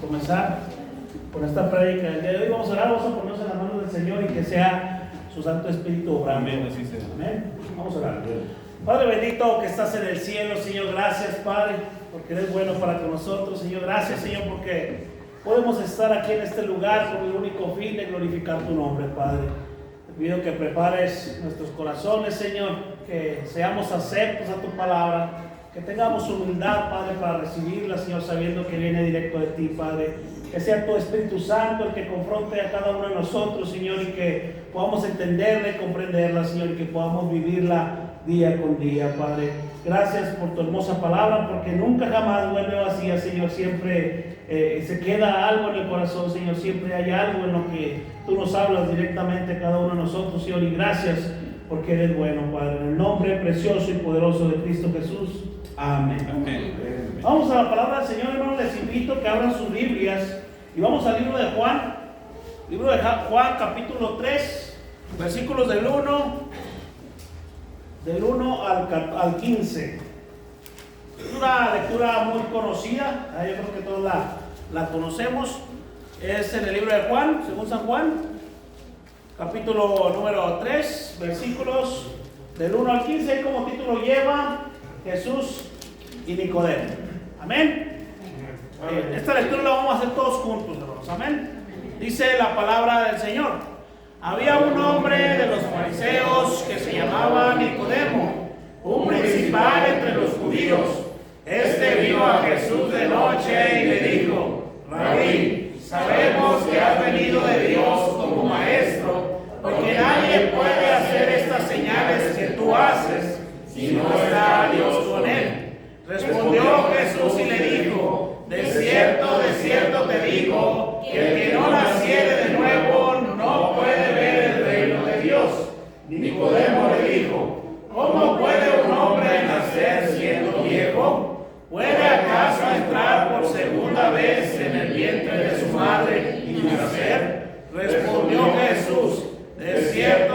comenzar con esta prédica del día de hoy. Vamos a orar, vamos a ponernos en las manos del Señor y que sea su Santo Espíritu obrando. Amén, así sea. Amén. Vamos a orar. Padre bendito que estás en el cielo, Señor, gracias, Padre, porque eres bueno para con nosotros, Señor. Gracias, Señor, porque podemos estar aquí en este lugar con el único fin de glorificar tu nombre, Padre. Te pido que prepares nuestros corazones, Señor, que seamos aceptos a tu palabra, que tengamos humildad, Padre, para recibirla, Señor, sabiendo que viene directo de ti, Padre. Que sea tu Espíritu Santo el que confronte a cada uno de nosotros, Señor, y que podamos entenderla y comprenderla, Señor, y que podamos vivirla día con día, Padre. Gracias por tu hermosa palabra, porque nunca jamás vuelve vacía, Señor. Siempre se queda algo en el corazón, Señor. Siempre hay algo en lo que tú nos hablas directamente a cada uno de nosotros, Señor. Y gracias porque eres bueno, Padre. En el nombre precioso y poderoso de Cristo Jesús. Amén. Amén. Vamos a la palabra del Señor, hermanos. Les invito a que abran sus Biblias y vamos al libro de Juan. Libro de Juan, capítulo 3, versículos del 1 al 15. Es una lectura muy conocida, yo creo que todos la conocemos. Es en el libro de Juan, según San Juan, capítulo número 3, versículos del 1 al 15. Como título lleva Jesús y Nicodemo. Amén. Esta lectura la vamos a hacer todos juntos, hermanos. Amén. Dice la palabra del Señor: había un hombre de los fariseos que se llamaba Nicodemo, un principal entre los judíos. Este vino a Jesús de noche y le dijo: Rabí, sabemos que has venido de Dios como maestro, porque nadie puede hacer estas señales que tú haces si no está Dios con él. Respondió Jesús y le dijo: de cierto te digo, que el que no naciere de nuevo no puede ver el reino de Dios. Nicodemo le dijo: ¿cómo puede un hombre nacer siendo viejo? ¿Puede acaso entrar por segunda vez en el vientre de su madre y nacer? Respondió Jesús: de cierto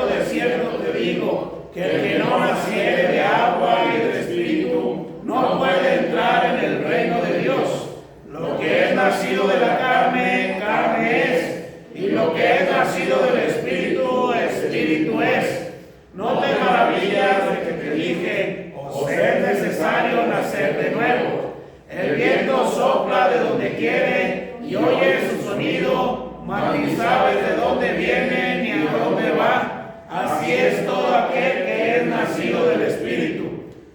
te digo, que el que no naciere de agua y del Espíritu no puede entrar en el reino de Dios. Lo que es nacido de la carne, carne es, y lo que es nacido del Espíritu, Espíritu es. No te maravillas de que te dije: os es necesario nacer de nuevo. El viento sopla de donde quiere y oye su sonido, mas ni sabes de dónde viene ni a dónde va. Así es todo aquel que es nacido del Espíritu.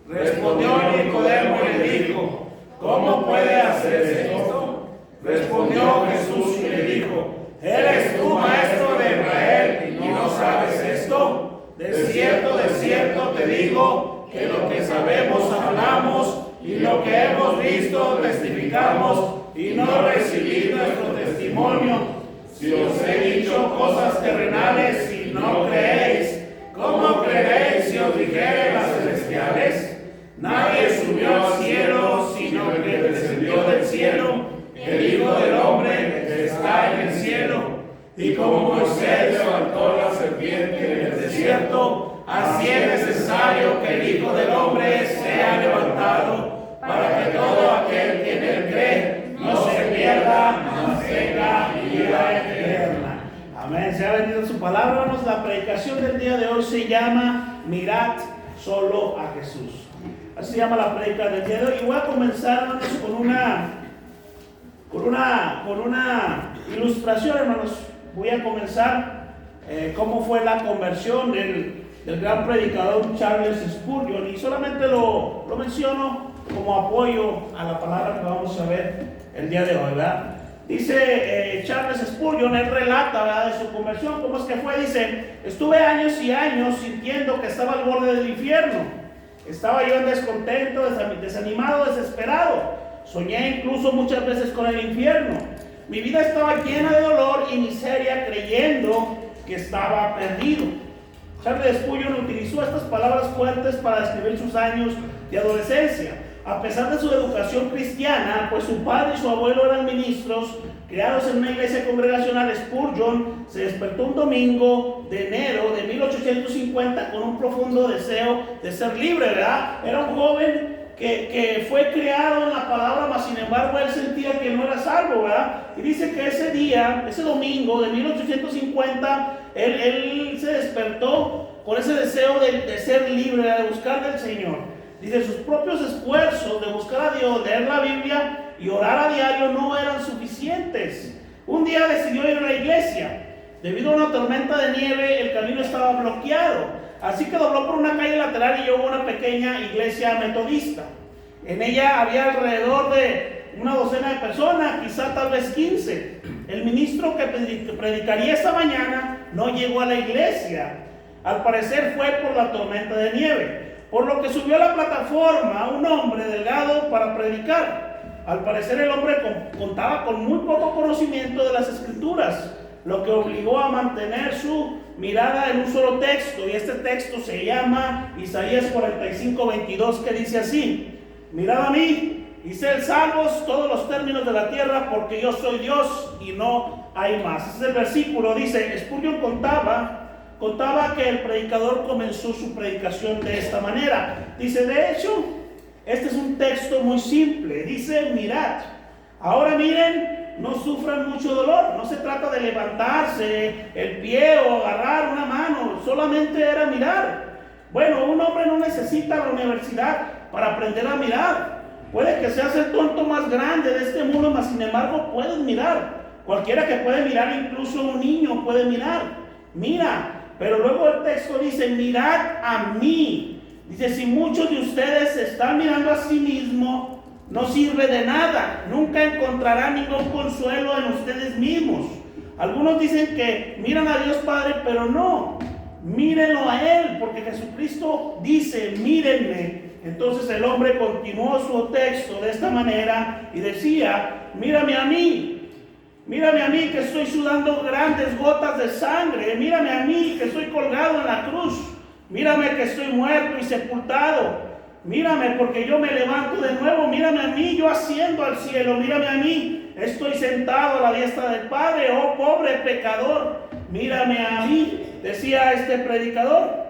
Respondió Nicodemo y le dijo: ¿cómo puede hacerse esto? Respondió Jesús y le dijo: ¿eres tú maestro de Israel y no sabes esto? De cierto te digo, que lo que sabemos hablamos y lo que hemos visto testificamos, y no recibid nuestro testimonio. Si os he dicho cosas terrenales y no creéis, ¿cómo creeréis si os dijere las celestiales? Nadie subió al cielo, sino que descendió del cielo, el Hijo del Hombre que está en el cielo. Y como Moisés levantó la serpiente en el desierto, así es necesario que el Hijo del Hombre sea levantado, para que todo aquel que en él cree no se pierda, mas tenga vida eterna. Amén. Se ha venido su palabra, hermanos. La predicación del día de hoy se llama Mirad solo a Jesús. Así se llama la prédica del día de hoy. Y voy a comenzar, hermanos, con una ilustración, hermanos. Voy a comenzar cómo fue la conversión del gran predicador Charles Spurgeon. Y solamente lo menciono como apoyo a la palabra que vamos a ver el día de hoy, ¿verdad? Dice Charles Spurgeon, él relata, ¿verdad?, de su conversión. ¿Cómo es que fue? Dice: estuve años y años sintiendo que estaba al borde del infierno. Estaba yo en descontento, desanimado, desesperado. Soñé incluso muchas veces con el infierno. Mi vida estaba llena de dolor y miseria, creyendo que estaba perdido. Charles Spurgeon utilizó estas palabras fuertes para describir sus años de adolescencia. A pesar de su educación cristiana, pues su padre y su abuelo eran ministros, criados en una iglesia congregacional, Spurgeon se despertó un domingo de enero de 1850 con un profundo deseo de ser libre, ¿verdad? Era un joven que fue creado en la palabra, mas sin embargo él sentía que no era salvo, ¿verdad? Y dice que ese día, ese domingo de 1850, él se despertó con ese deseo de ser libre, de buscar del Señor. Dice, sus propios esfuerzos de buscar a Dios, leer la Biblia y orar a diario no eran suficientes. Un día decidió ir a la iglesia. Debido a una tormenta de nieve, el camino estaba bloqueado. Así que dobló por una calle lateral y llegó a una pequeña iglesia metodista. En ella había alrededor de una docena de personas, quizá tal vez 15. El ministro que predicaría esa mañana no llegó a la iglesia. Al parecer fue por la tormenta de nieve, por lo que subió a la plataforma un hombre delgado para predicar. Al parecer el hombre contaba con muy poco conocimiento de las escrituras, lo que obligó a mantener su mirada en un solo texto, y este texto se llama Isaías 45:22, que dice así: mirad a mí y sed salvos todos los términos de la tierra, porque yo soy Dios y no hay más. Ese es el versículo. Dice, Spurgeon contaba que el predicador comenzó su predicación de esta manera. Dice, de hecho, este es un texto muy simple. Dice, mirad, ahora miren, no sufran mucho dolor. No se trata de levantarse el pie o agarrar una mano, solamente era mirar. Bueno, un hombre no necesita la universidad para aprender a mirar. Puede que seas el tonto más grande de este mundo, mas sin embargo puedes mirar. Cualquiera que puede mirar, incluso un niño puede mirar. Mira, pero luego el texto dice, mirad a mí. Dice, si muchos de ustedes se están mirando a sí mismos, no sirve de nada, nunca encontrarán ningún consuelo en ustedes mismos. Algunos dicen que miran a Dios Padre, pero no, mírenlo a Él, porque Jesucristo dice, mírenme. Entonces el hombre continuó su texto de esta manera y decía, mírame a mí que estoy sudando grandes gotas de sangre, mírame a mí que estoy colgado en la cruz, mírame que estoy muerto y sepultado. Mírame porque yo me levanto de nuevo, mírame a mí, yo asciendo al cielo, mírame a mí, estoy sentado a la diestra del Padre, oh pobre pecador, mírame a mí, decía este predicador.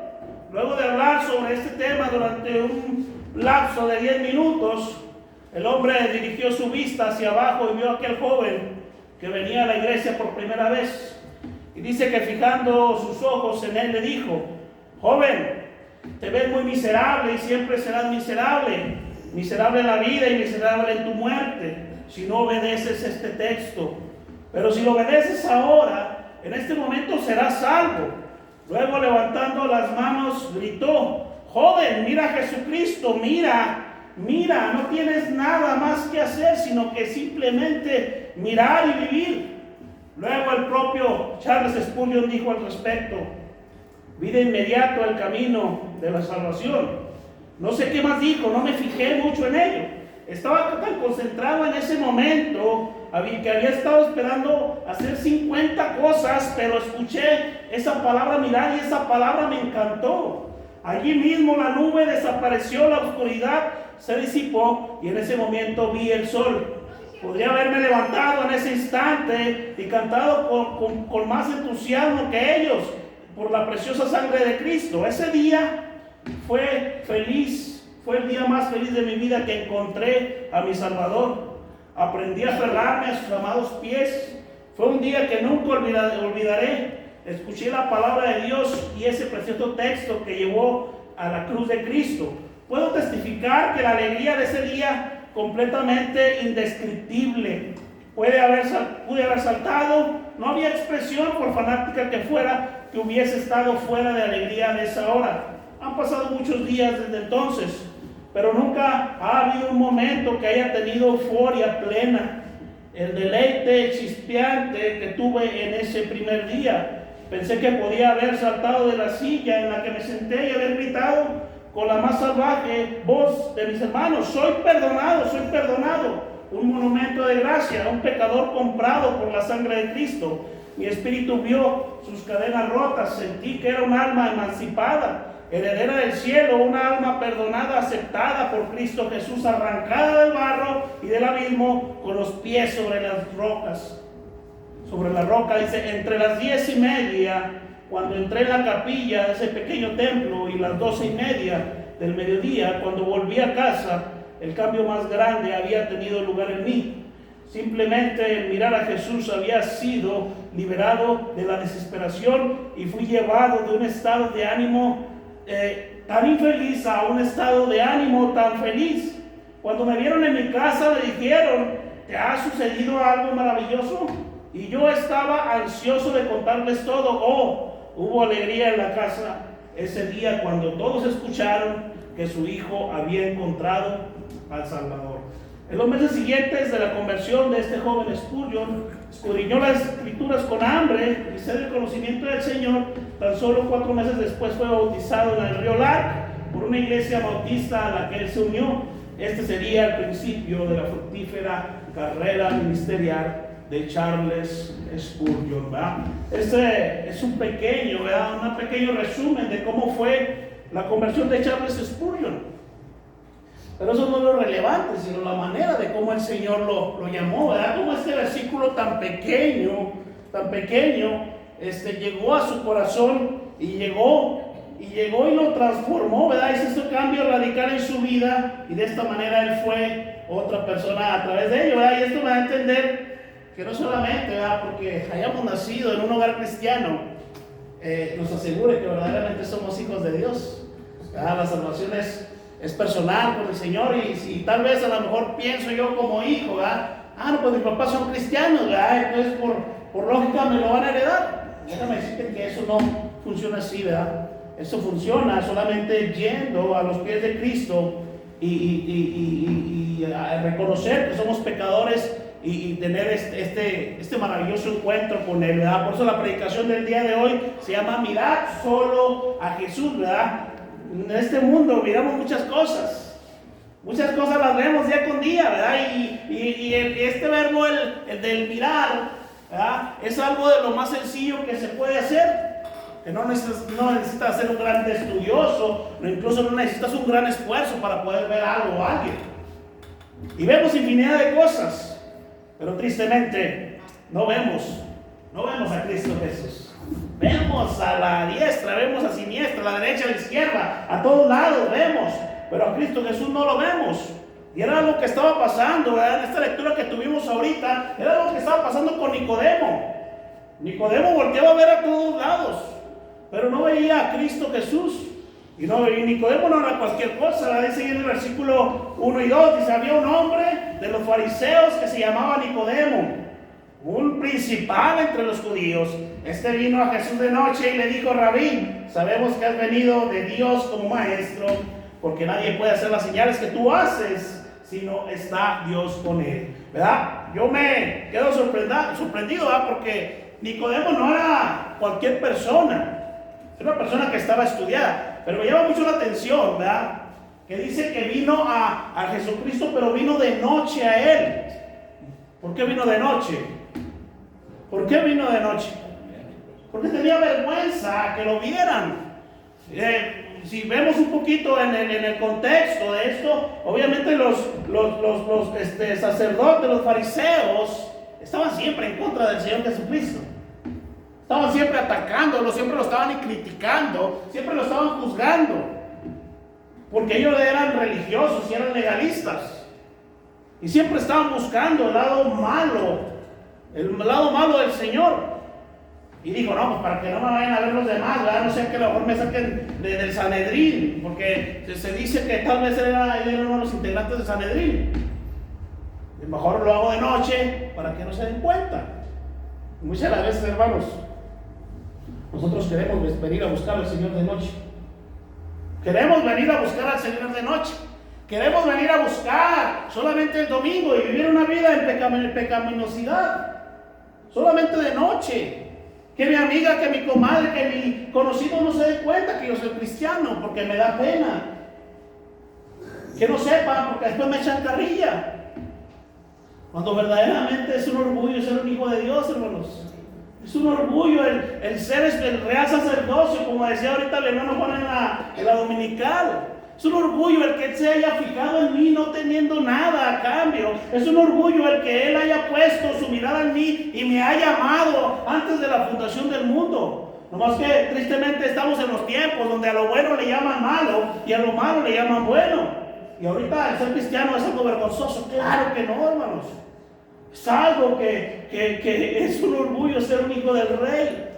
Luego de hablar sobre este tema durante un lapso de 10 minutos, el hombre dirigió su vista hacia abajo y vio a aquel joven que venía a la iglesia por primera vez. Y dice que fijando sus ojos en él le dijo, joven, te ves muy miserable y siempre serás miserable, miserable en la vida y miserable en tu muerte, si no obedeces este texto. Pero si lo obedeces ahora, en este momento serás salvo. Luego levantando las manos gritó, joven, mira a Jesucristo, mira, no tienes nada más que hacer, sino que simplemente mirar y vivir. Luego el propio Charles Spurgeon dijo al respecto, vi de inmediato el camino de la salvación. No sé qué más dijo, no me fijé mucho en ello. Estaba tan concentrado en ese momento que había estado esperando hacer 50 cosas, pero escuché esa palabra mirar y esa palabra me encantó. Allí mismo la nube desapareció, la oscuridad se disipó y en ese momento vi el sol. Podría haberme levantado en ese instante y cantado con más entusiasmo que ellos, por la preciosa sangre de Cristo. Ese día fue feliz, fue el día más feliz de mi vida, que encontré a mi Salvador. Aprendí a aferrarme a sus amados pies. Fue un día que nunca olvidaré. Escuché la palabra de Dios y ese precioso texto que llevó a la cruz de Cristo. Puedo testificar que la alegría de ese día completamente indescriptible. Pude haber saltado, no había expresión, por fanática que fuera, que hubiese estado fuera de alegría de esa hora. Han pasado muchos días desde entonces, pero nunca ha habido un momento que haya tenido euforia plena, el deleite chispeante que tuve en ese primer día. Pensé que podía haber saltado de la silla en la que me senté y haber gritado con la más salvaje voz de mis hermanos, soy perdonado, soy perdonado. Un monumento de gracia, un pecador comprado por la sangre de Cristo. Mi espíritu vio sus cadenas rotas, sentí que era un alma emancipada, heredera del cielo, una alma perdonada, aceptada por Cristo Jesús, arrancada del barro y del abismo, con los pies sobre las rocas. Sobre la roca, dice, entre las 10:30, cuando entré en la capilla de ese pequeño templo, y las 12:30 del mediodía, cuando volví a casa, el cambio más grande había tenido lugar en mí. Simplemente el mirar a Jesús había sido liberado de la desesperación y fui llevado de un estado de ánimo tan infeliz a un estado de ánimo tan feliz. Cuando me vieron en mi casa me dijeron: ¿te ha sucedido algo maravilloso? Y yo estaba ansioso de contarles todo. Hubo alegría en la casa ese día cuando todos escucharon que su hijo había encontrado al Salvador. En los meses siguientes de la conversión de este joven Spurgeon, escudriñó las escrituras con hambre y sed del conocimiento del Señor. Tan solo 4 meses después fue bautizado en el río Lark por una iglesia bautista a la que él se unió. Este sería el principio de la fructífera carrera ministerial de Charles Spurgeon, ¿verdad? Este es un pequeño resumen de cómo fue la conversión de Charles Spurgeon. Pero eso no es lo relevante, sino la manera de cómo el Señor lo llamó, ¿verdad? Como este versículo tan pequeño, llegó a su corazón y llegó y lo transformó, ¿verdad? Hizo este cambio radical en su vida y de esta manera él fue otra persona a través de ello, ¿verdad? Y esto me da a entender que no solamente, ¿verdad?, porque hayamos nacido en un hogar cristiano, nos asegure que verdaderamente somos hijos de Dios, ¿verdad? La salvación es personal con el Señor, y si tal vez a lo mejor pienso yo como hijo, ¿verdad? No, pues mis papás son cristianos, ¿verdad? Entonces por lógica me lo van a heredar. Déjame decirte que eso no funciona así, ¿verdad? Eso funciona solamente yendo a los pies de Cristo y a reconocer que somos pecadores y tener este maravilloso encuentro con Él, ¿verdad? Por eso la predicación del día de hoy se llama Mirad solo a Jesús, ¿verdad? En este mundo miramos muchas cosas las vemos día con día, ¿verdad? Y este verbo, el del mirar, ¿verdad?, es algo de lo más sencillo que se puede hacer. Que no necesitas ser un gran estudioso, incluso no necesitas un gran esfuerzo para poder ver algo o alguien. Y vemos infinidad de cosas, pero tristemente no vemos a Cristo Jesús. Vemos a la diestra, vemos a siniestra, a la derecha, a la izquierda, a todos lados vemos, pero a Cristo Jesús no lo vemos. Y era lo que estaba pasando, ¿verdad? En esta lectura que tuvimos ahorita, era lo que estaba pasando con Nicodemo. Nicodemo volteaba a ver a todos lados, pero no veía a Cristo Jesús. Y Nicodemo no era cualquier cosa, ¿verdad? Dice en el versículo 1 y 2, dice: había un hombre de los fariseos que se llamaba Nicodemo, un principal entre los judíos. Este vino a Jesús de noche y le dijo: Rabí, sabemos que has venido de Dios como maestro, porque nadie puede hacer las señales que tú haces sino está Dios con él, ¿verdad? Yo me quedo sorprendido, ¿verdad? Porque Nicodemo no era cualquier persona, era una persona que estaba estudiada, pero me llama mucho la atención, ¿verdad?, que dice que vino a Jesucristo, pero vino de noche a él. ¿Por qué vino de noche? ¿Por qué vino de noche? Porque tenía vergüenza que lo vieran. Si vemos un poquito en el contexto de esto, obviamente los sacerdotes, los fariseos, estaban siempre en contra del Señor Jesucristo. Estaban siempre atacándolo, siempre lo estaban criticando, siempre lo estaban juzgando, porque ellos eran religiosos y eran legalistas, y siempre estaban buscando el lado malo del Señor. Y dijo: no, pues para que no me vayan a ver los demás, ¿verdad? No sé, que a lo mejor me saquen del Sanedrín, porque se dice que tal vez él era uno de los integrantes del Sanedrín. Y mejor lo hago de noche para que no se den cuenta. Y muchas de las veces, hermanos, nosotros queremos venir a buscar al Señor de noche. Queremos venir a buscar al Señor de noche. Queremos venir a buscar solamente el domingo y vivir una vida en pecaminosidad, solamente de noche. Que mi amiga, que mi comadre, que mi conocido no se dé cuenta que yo soy cristiano, porque me da pena. Que no sepan, porque después me echan carrilla. Cuando verdaderamente es un orgullo ser un hijo de Dios, hermanos. Es un orgullo el ser el real sacerdocio, como decía ahorita el hermano Juan en la dominical. Es un orgullo el que Él se haya fijado en mí no teniendo nada a cambio. Es un orgullo el que Él haya puesto su mirada en mí y me haya amado antes de la fundación del mundo. Nomás que tristemente estamos en los tiempos donde a lo bueno le llaman malo y a lo malo le llaman bueno. Y ahorita el ser cristiano es algo vergonzoso. Claro que no, hermanos. Es algo que es un orgullo ser un hijo del Rey.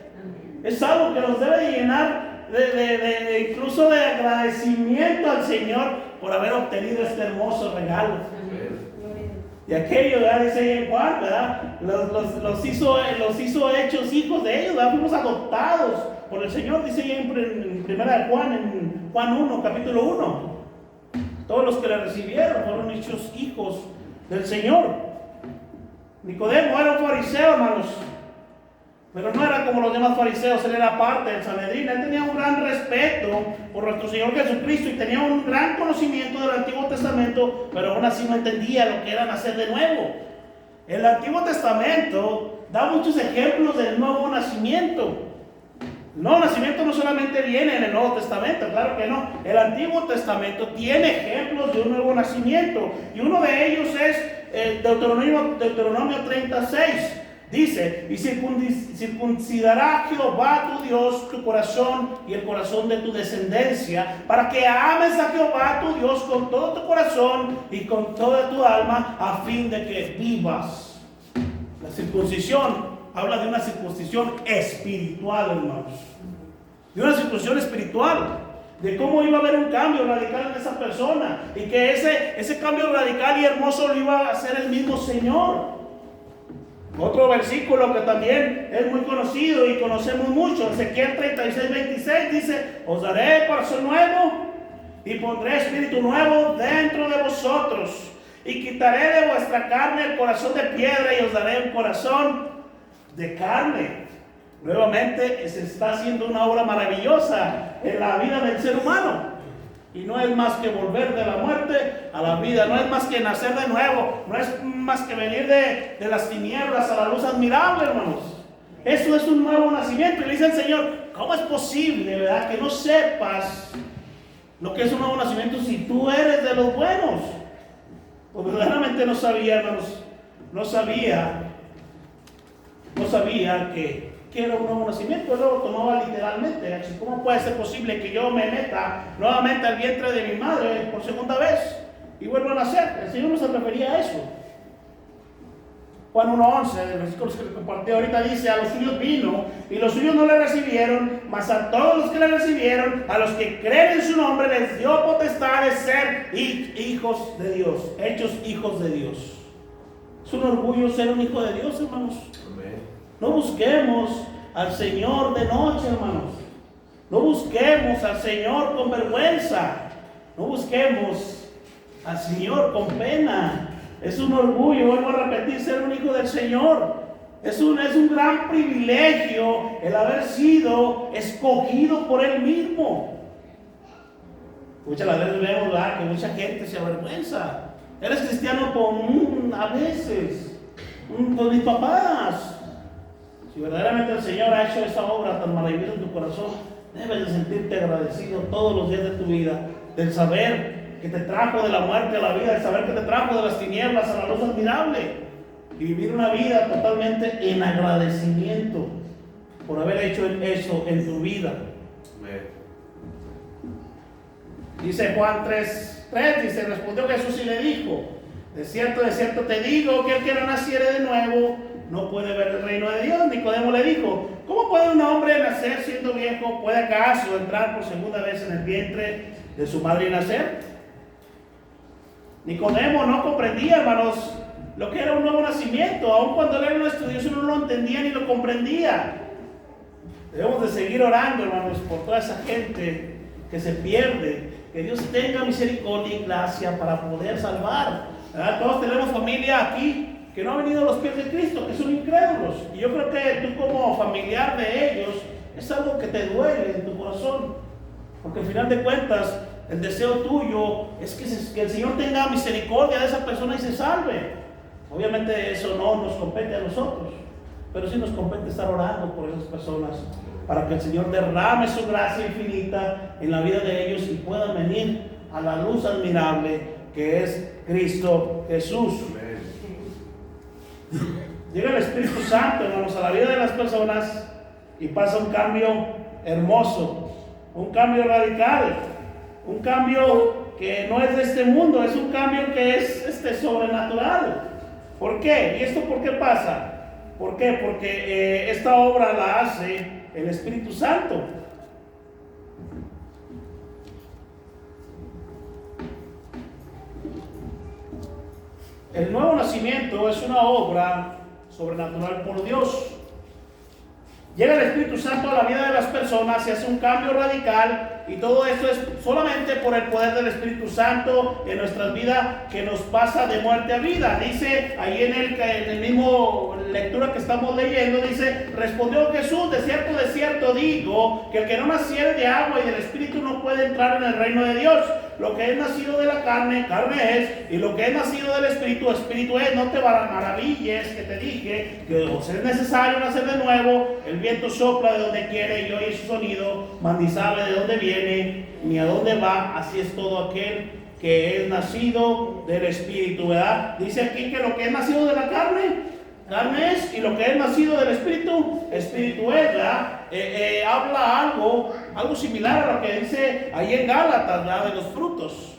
Es algo que nos debe llenar de incluso de agradecimiento al Señor por haber obtenido este hermoso regalo. Y aquello, ¿verdad? Dice ahí en Juan, ¿verdad? Los hizo hechos hijos de ellos, ¿verdad? Fuimos adoptados por el Señor, dice ahí en primera de Juan, en Juan 1, capítulo 1. Todos los que le recibieron fueron hechos hijos del Señor. Nicodemo era un fariseo, hermanos, pero no era como los demás fariseos. Él era parte del Sanedrín. Él tenía un gran respeto por nuestro Señor Jesucristo y tenía un gran conocimiento del Antiguo Testamento, pero aún así no entendía lo que era nacer de nuevo. El Antiguo Testamento da muchos ejemplos del nuevo nacimiento. El nuevo nacimiento no solamente viene en el Nuevo Testamento, claro que no. El Antiguo Testamento tiene ejemplos de un nuevo nacimiento, y uno de ellos es Deuteronomio 36. Dice: y circuncidará Jehová tu Dios tu corazón y el corazón de tu descendencia, para que ames a Jehová tu Dios con todo tu corazón y con toda tu alma, a fin de que vivas. La circuncisión habla de una circuncisión espiritual, hermanos. De una circuncisión espiritual. De cómo iba a haber un cambio radical en esa persona. Y que ese cambio radical y hermoso lo iba a hacer el mismo Señor. Otro versículo que también es muy conocido y conocemos mucho, Ezequiel 36:26, dice: os daré corazón nuevo y pondré espíritu nuevo dentro de vosotros, y quitaré de vuestra carne el corazón de piedra y os daré un corazón de carne. Nuevamente se está haciendo una obra maravillosa en la vida del ser humano. Y no es más que volver de la muerte a la vida, no es más que nacer de nuevo, no es más que venir de las tinieblas a la luz admirable, hermanos. Eso es un nuevo nacimiento. Y le dice al Señor: ¿cómo es posible, verdad, que no sepas lo que es un nuevo nacimiento si tú eres de los buenos? Pues verdaderamente no sabía, hermanos, no sabía que era un nuevo nacimiento. Él lo tomaba literalmente. ¿Cómo puede ser posible que yo me meta nuevamente al vientre de mi madre por segunda vez y vuelva a nacer? El Señor no se refería a eso. Juan 1:11, el versículo que compartí ahorita, dice: a los suyos vino y los suyos no le recibieron, mas a todos los que le recibieron, a los que creen en su nombre, les dio potestad de ser hijos de Dios, hechos hijos de Dios. Es un orgullo ser un hijo de Dios, hermanos. No busquemos al Señor de noche, hermanos. No busquemos al Señor con vergüenza. No busquemos al Señor con pena. Es un orgullo, vuelvo a repetir, ser un hijo del Señor. Es un gran privilegio el haber sido escogido por Él mismo. Muchas veces vemos, ¿verdad?, que mucha gente se avergüenza. Eres cristiano a veces, con mis papás. Si verdaderamente el Señor ha hecho esa obra tan maravillosa en tu corazón, debes de sentirte agradecido todos los días de tu vida, del saber que te trajo de la muerte a la vida, del saber que te trajo de las tinieblas a la luz admirable, y vivir una vida totalmente en agradecimiento por haber hecho eso en tu vida. Dice Juan 3:3, dice: respondió Jesús y le dijo: de cierto te digo, que el que no naciere de nuevo no puede ver el reino de Dios. Nicodemo le dijo: ¿cómo puede un hombre nacer siendo viejo? ¿Puede acaso entrar por segunda vez en el vientre de su madre y nacer? Nicodemo no comprendía, hermanos, lo que era un nuevo nacimiento. Aun cuando él era un estudioso, no lo entendía ni lo comprendía. Debemos de seguir orando, hermanos, por toda esa gente que se pierde. Que Dios tenga misericordia y gracia para poder salvar, ¿verdad? Todos tenemos familia aquí que no han venido a los pies de Cristo, que son incrédulos. Y yo creo que tú, como familiar de ellos, es algo que te duele en tu corazón. Porque al final de cuentas, el deseo tuyo es que el Señor tenga misericordia de esa persona y se salve. Obviamente eso no nos compete a nosotros, pero sí nos compete estar orando por esas personas, para que el Señor derrame su gracia infinita en la vida de ellos y puedan venir a la luz admirable que es Cristo Jesús. Llega el Espíritu Santo, hermanos, a la vida de las personas y pasa un cambio hermoso, un cambio radical, un cambio que no es de este mundo, es un cambio que es sobrenatural. ¿Por qué? ¿Y esto por qué pasa? ¿Por qué? Porque esta obra la hace el Espíritu Santo. El nuevo nacimiento es una obra sobrenatural por Dios. Llega el Espíritu Santo a la vida de las personas, se hace un cambio radical, y todo esto es solamente por el poder del Espíritu Santo en nuestras vidas, que nos pasa de muerte a vida. Dice ahí en el mismo lectura que estamos leyendo, dice: respondió Jesús, de cierto digo, que el que no naciere de agua y del Espíritu no puede entrar en el reino de Dios. Lo que es nacido de la carne, carne es, y lo que es nacido del Espíritu, Espíritu es. No te maravilles que te dije que os es necesario nacer de nuevo. El viento sopla de donde quiere y oye su sonido, mas ni sabe de dónde viene ni a dónde va. Así es todo aquel que es nacido del Espíritu, ¿verdad? Dice aquí que lo que es nacido de la carne, carne es, y lo que es nacido del Espíritu, Espíritu es, ¿verdad? Habla algo similar a lo que dice ahí en Gálatas, ¿verdad? De los frutos.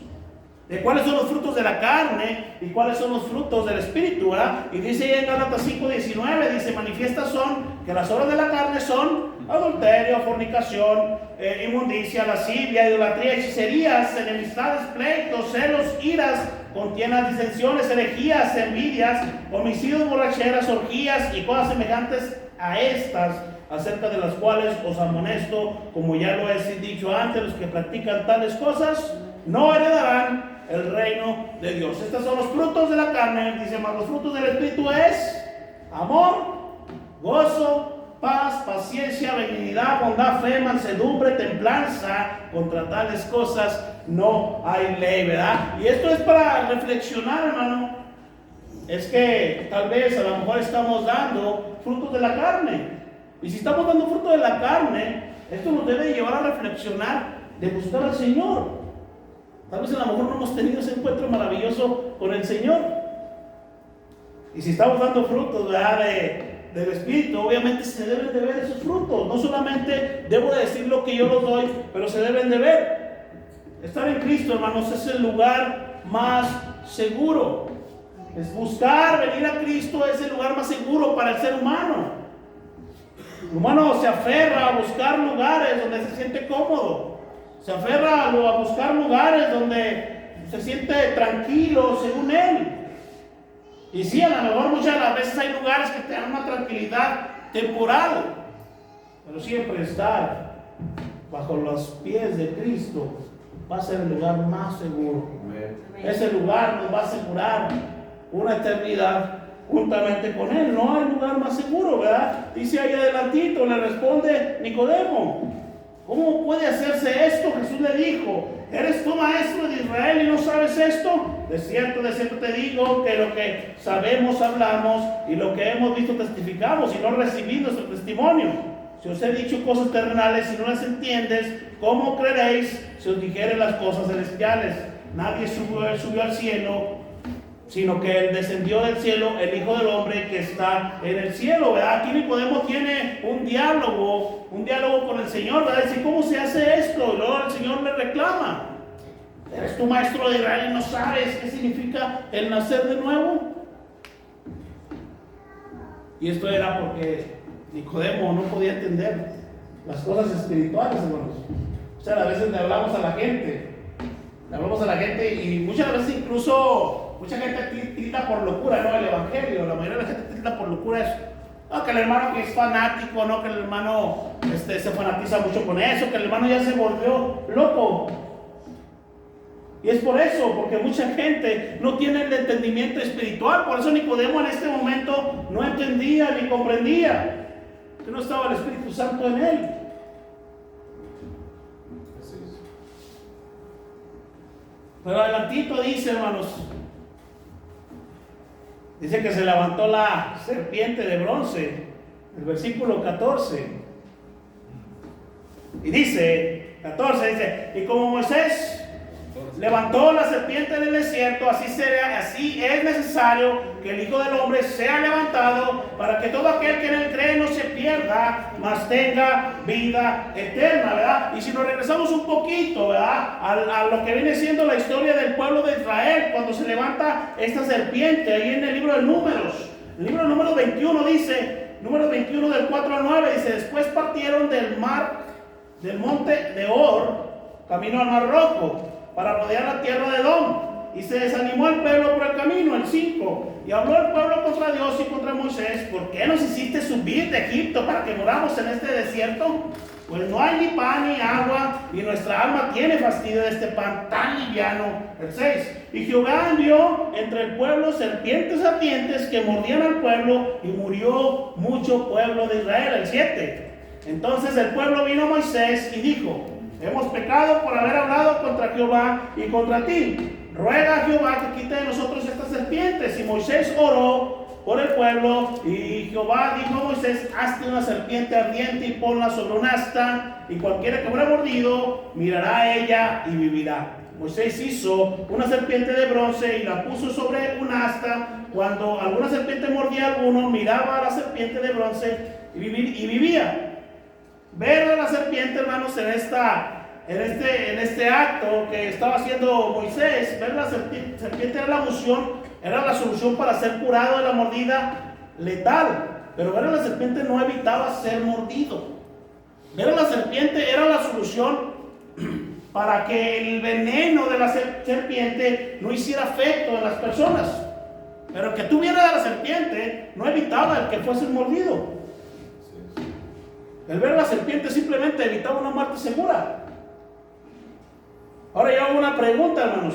De cuáles son los frutos de la carne y cuáles son los frutos del Espíritu, ¿verdad? Y dice ahí en Gálatas 5:19, dice: manifiestas son que las obras de la carne son adulterio, fornicación, inmundicia, lascivia, idolatría, hechicerías, enemistades, pleitos, celos, iras, contiendas, disensiones, herejías, envidias, homicidios, borracheras, orgías y cosas semejantes a estas, acerca de las cuales os amonesto, como ya lo he dicho antes: los que practican tales cosas no heredarán el reino de Dios. Estos son los frutos de la carne. Dice más: los frutos del Espíritu es amor, gozo, paz, paciencia, benignidad, bondad, fe, mansedumbre, templanza. Contra tales cosas no hay ley, ¿verdad? Y esto es para reflexionar, hermano. Es que tal vez a lo mejor estamos dando frutos de la carne. Y si estamos dando fruto de la carne, esto nos debe llevar a reflexionar de buscar al Señor. Tal vez a lo mejor no hemos tenido ese encuentro maravilloso con el Señor. Y si estamos dando frutos, ¿verdad?, del Espíritu, obviamente se deben de ver esos frutos. No solamente debo de decir lo que yo los doy, pero se deben de ver. Estar en Cristo, hermanos, es el lugar más seguro. Es buscar venir a Cristo, es el lugar más seguro para el ser humano. El humano se aferra a buscar lugares donde se siente cómodo. Se aferra a buscar lugares donde se siente tranquilo según él. Y sí, a lo mejor muchas de las veces hay lugares que te dan una tranquilidad temporal, pero siempre estar bajo los pies de Cristo va a ser el lugar más seguro. Ese lugar nos va a asegurar una eternidad juntamente con Él. No hay lugar más seguro, ¿verdad? Dice ahí adelantito, le responde Nicodemo: ¿cómo puede hacerse esto? Jesús le dijo: ¿eres tú maestro de Israel y no sabes esto? De cierto te digo que lo que sabemos hablamos, y lo que hemos visto testificamos, y no recibid nuestro testimonio. Si os he dicho cosas terrenales y no las entiendes, ¿cómo creeréis si os dijere las cosas celestiales? Nadie subió al cielo, sino que Él descendió del cielo, el Hijo del Hombre que está en el cielo, ¿verdad? Aquí Nicodemo tiene un diálogo con el Señor, ¿verdad? Dice: ¿cómo se hace esto? Y luego el Señor le reclama: ¿eres tú maestro de Israel y no sabes qué significa el nacer de nuevo? Y esto era porque Nicodemo no podía entender las cosas espirituales, hermanos. O sea, a veces le hablamos a la gente, y muchas veces incluso mucha gente tilda por locura, ¿no?, el evangelio. La mayoría de la gente tilda por locura eso. No, que el hermano que es fanático, no, que el hermano se fanatiza mucho con eso, que el hermano ya se volvió loco. Y es por eso, porque mucha gente no tiene el entendimiento espiritual. Por eso Nicodemo en este momento no entendía ni comprendía que no estaba el Espíritu Santo en él. Pero adelantito dice, hermanos, dice que se levantó la serpiente de bronce, el versículo 14. Y dice, 14, dice: y como Moisés levantó la serpiente en el desierto, así es necesario que el Hijo del Hombre sea levantado, para que todo aquel que en él cree no se pierda, mas tenga vida eterna, ¿verdad? Y si nos regresamos un poquito, ¿verdad?, a lo que viene siendo la historia del pueblo de Israel, cuando se levanta esta serpiente, ahí en el libro de Números, el libro de Números 21 dice, Números 21 del 4 al 9, dice: después partieron del monte de Or, camino al Mar Rojo, para rodear la tierra de Edom, y se desanimó el pueblo por el camino, el 5, y habló el pueblo contra Dios y contra Moisés: ¿por qué nos hiciste subir de Egipto para que moramos en este desierto? Pues no hay ni pan ni agua, y nuestra alma tiene fastidio de este pan tan liviano. El 6, y Jehová envió entre el pueblo serpientes ardientes que mordían al pueblo, y murió mucho pueblo de Israel. El 7, entonces el pueblo vino a Moisés y dijo: hemos pecado por haber hablado contra Jehová y contra ti. Ruega a Jehová que quite de nosotros estas serpientes. Y Moisés oró por el pueblo, y Jehová dijo a Moisés: hazte una serpiente ardiente y ponla sobre un asta, y cualquiera que hubiera mordido mirará a ella y vivirá. Moisés hizo una serpiente de bronce y la puso sobre un asta. Cuando alguna serpiente mordía a alguno, miraba a la serpiente de bronce y vivía. Ver a la serpiente, hermanos, en este acto que estaba haciendo Moisés, ver la serpiente era la solución para ser curado de la mordida letal. Pero ver a la serpiente no evitaba ser mordido. Ver a la serpiente era la solución para que el veneno de la serpiente no hiciera efecto en las personas. Pero que tuviera la serpiente no evitaba el que fuese mordido. El ver a la serpiente simplemente evitaba una muerte segura. Ahora yo hago una pregunta, hermanos.